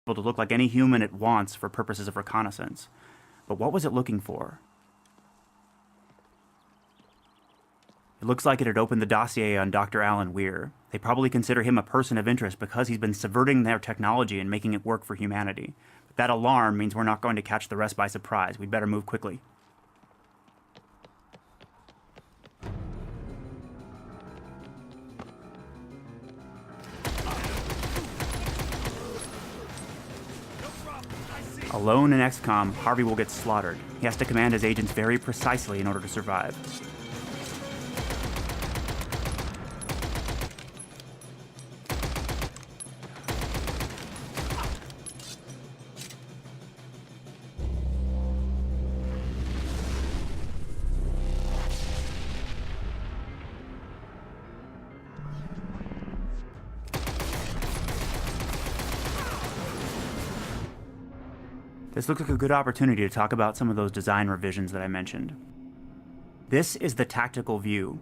able to look like any human it wants for purposes of reconnaissance. But what was it looking for? It looks like it had opened the dossier on Dr. Alan Weir. They probably consider him a person of interest because he's been subverting their technology and making it work for humanity. But that alarm means we're not going to catch the rest by surprise. We'd better move quickly. Alone in XCOM, Harvey will get slaughtered. He has to command his agents very precisely in order to survive. This looks like a good opportunity to talk about some of those design revisions that I mentioned. This is the tactical view.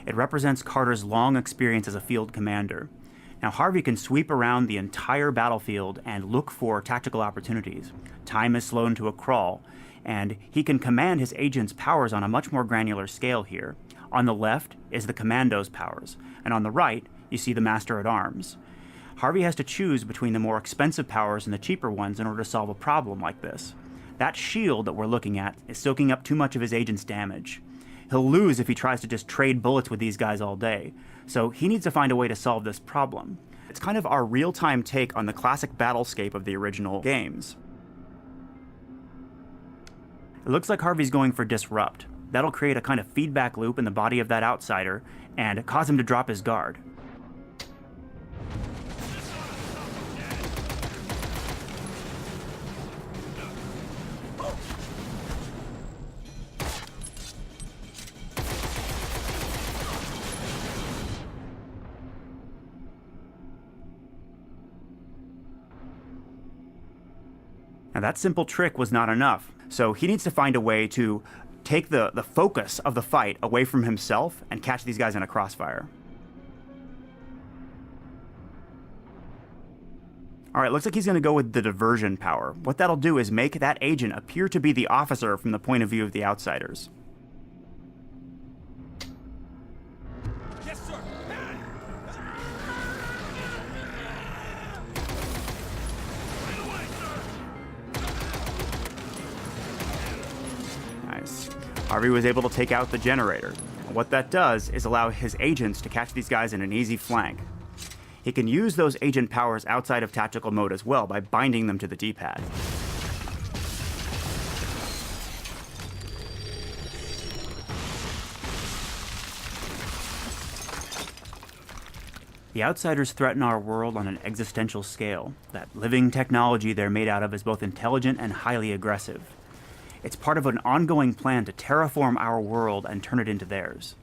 It represents Carter's long experience as a field commander. Now, Harvey can sweep around the entire battlefield and look for tactical opportunities. Time is slowed to a crawl, and he can command his agents' powers on a much more granular scale here. On the left is the commando's powers, and on the right, you see the master-at-arms. Harvey has to choose between the more expensive powers and the cheaper ones in order to solve a problem like this. That shield that we're looking at is soaking up too much of his agent's damage. He'll lose if he tries to just trade bullets with these guys all day, so he needs to find a way to solve this problem. It's kind of our real-time take on the classic battlescape of the original games. It looks like Harvey's going for Disrupt. That'll create a kind of feedback loop in the body of that outsider and cause him to drop his guard. Now that simple trick was not enough, so he needs to find a way to take the focus of the fight away from himself and catch these guys in a crossfire. Alright, looks like he's going to go with the diversion power. What that'll do is make that agent appear to be the officer from the point of view of the outsiders. Yes, sir. Nice. Harvey was able to take out the generator. What that does is allow his agents to catch these guys in an easy flank. He can use those agent powers outside of tactical mode as well by binding them to the D-pad. The outsiders threaten our world on an existential scale. That living technology they're made out of is both intelligent and highly aggressive. It's part of an ongoing plan to terraform our world and turn it into theirs.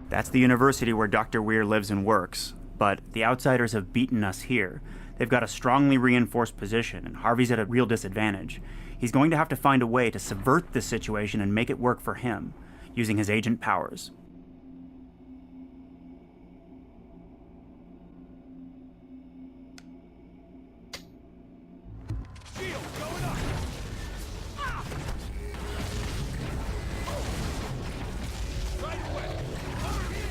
That's the university where Dr. Weir lives and works, but the outsiders have beaten us here. They've got a strongly reinforced position, and Harvey's at a real disadvantage. He's going to have to find a way to subvert this situation and make it work for him, using his agent powers. Shield going up. Right away. Over here.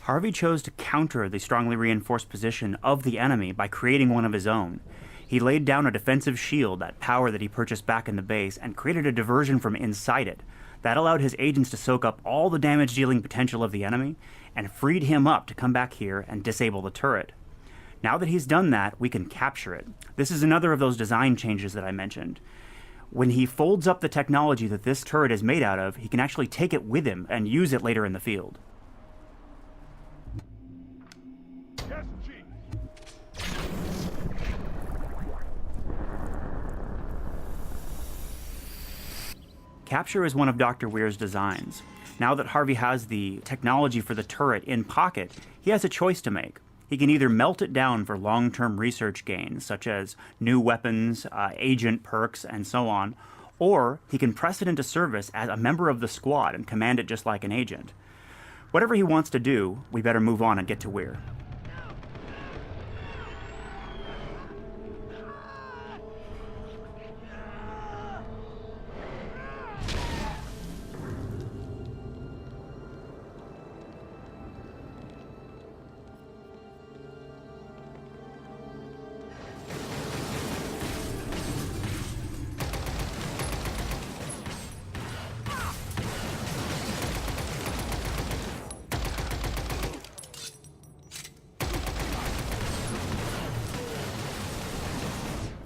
Harvey chose to counter the strongly reinforced position of the enemy by creating one of his own. He laid down a defensive shield, that power that he purchased back in the base, and created a diversion from inside it. That allowed his agents to soak up all the damage-dealing potential of the enemy, and freed him up to come back here and disable the turret. Now that he's done that, we can capture it. This is another of those design changes that I mentioned. When he folds up the technology that this turret is made out of, he can actually take it with him and use it later in the field. Yes, Chief. Capture is one of Dr. Weir's designs. Now that Harvey has the technology for the turret in pocket, he has a choice to make. He can either melt it down for long-term research gains, such as new weapons, agent perks, and so on, or he can press it into service as a member of the squad and command it just like an agent. Whatever he wants to do, we better move on and get to Weir.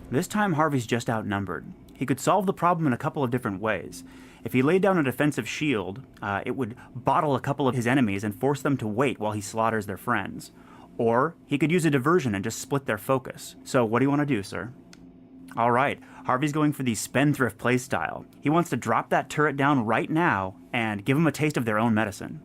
This time Harvey's just outnumbered. He could solve the problem in a couple of different ways. If he laid down a defensive shield, it would bottle a couple of his enemies and force them to wait while he slaughters their friends. Or he could use a diversion and just split their focus. So what do you want to do, sir? All right, Harvey's going for the spendthrift playstyle. He wants to drop that turret down right now and give them a taste of their own medicine.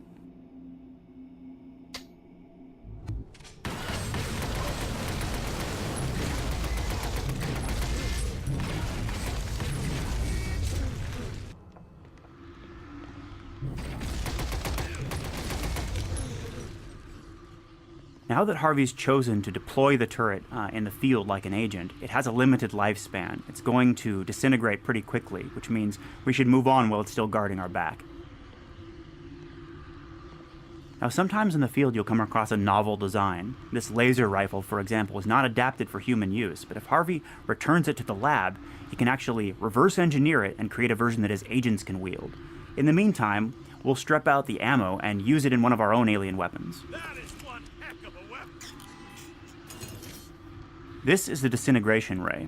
Now that Harvey's chosen to deploy the turret in the field like an agent, it has a limited lifespan. It's going to disintegrate pretty quickly, which means we should move on while it's still guarding our back. Now, sometimes in the field you'll come across a novel design. This laser rifle, for example, is not adapted for human use, but if Harvey returns it to the lab, he can actually reverse engineer it and create a version that his agents can wield. In the meantime, we'll strip out the ammo and use it in one of our own alien weapons. That is one heck of a weapon. This is the disintegration ray.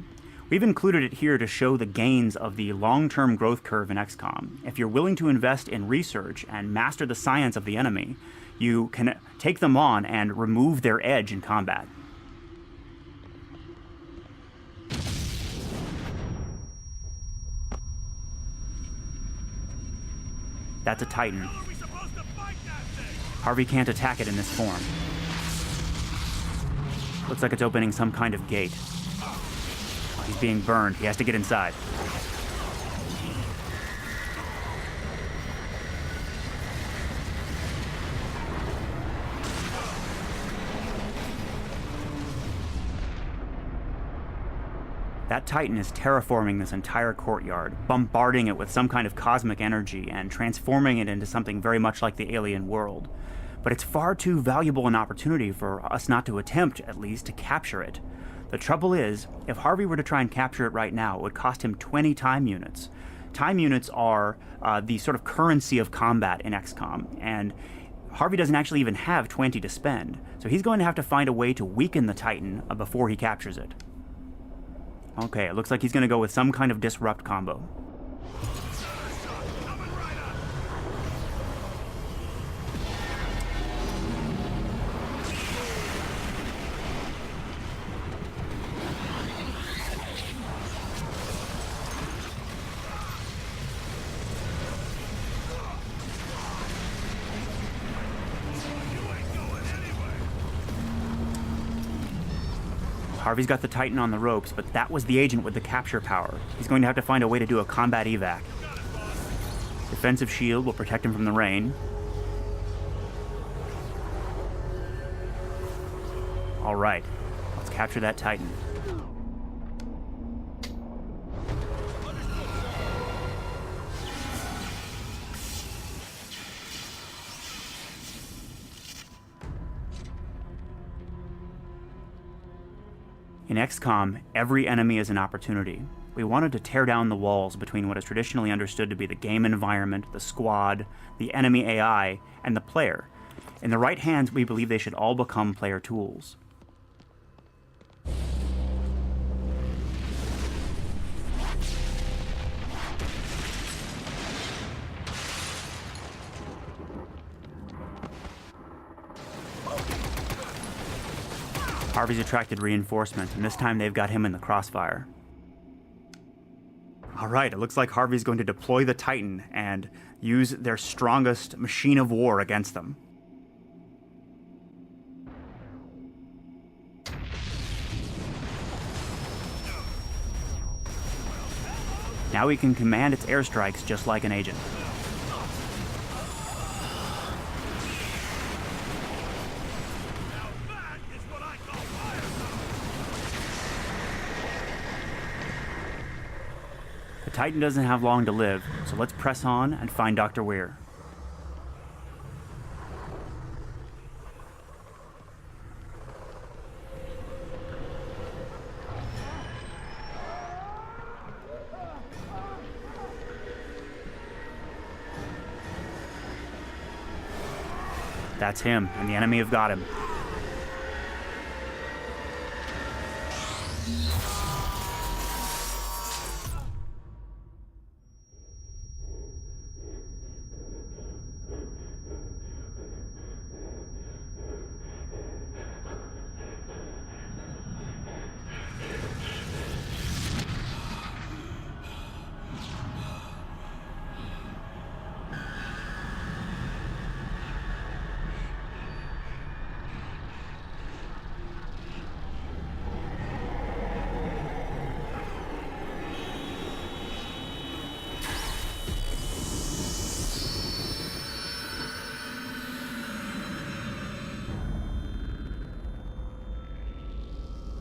We've included it here to show the gains of the long-term growth curve in XCOM. If you're willing to invest in research and master the science of the enemy, you can take them on and remove their edge in combat. That's a Titan. How are we supposed to fight that thing? Harvey can't attack it in this form. Looks like it's opening some kind of gate. Oh, he's being burned. He has to get inside. That Titan is terraforming this entire courtyard, bombarding it with some kind of cosmic energy and transforming it into something very much like the alien world. But it's far too valuable an opportunity for us not to attempt, at least, to capture it. The trouble is, if Harvey were to try and capture it right now, it would cost him 20 time units. Time units are the sort of currency of combat in XCOM, and Harvey doesn't actually even have 20 to spend, so he's going to have to find a way to weaken the Titan before he captures it. Okay, it looks like he's going to go with some kind of disrupt combo. Coming right up. Harvey's got the Titan on the ropes, but that was the agent with the capture power. He's going to have to find a way to do a combat evac. Defensive shield will protect him from the rain. All right, let's capture that Titan. In XCOM, every enemy is an opportunity. We wanted to tear down the walls between what is traditionally understood to be the game environment, the squad, the enemy AI, and the player. In the right hands, we believe they should all become player tools. Harvey's attracted reinforcement, and this time they've got him in the crossfire. Alright, it looks like Harvey's going to deploy the Titan and use their strongest machine of war against them. Now he can command its airstrikes just like an agent. Now that is what I call firepower. The Titan doesn't have long to live, so let's press on and find Dr. Weir. That's him, and the enemy have got him.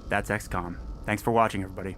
That's XCOM. Thanks for watching, everybody.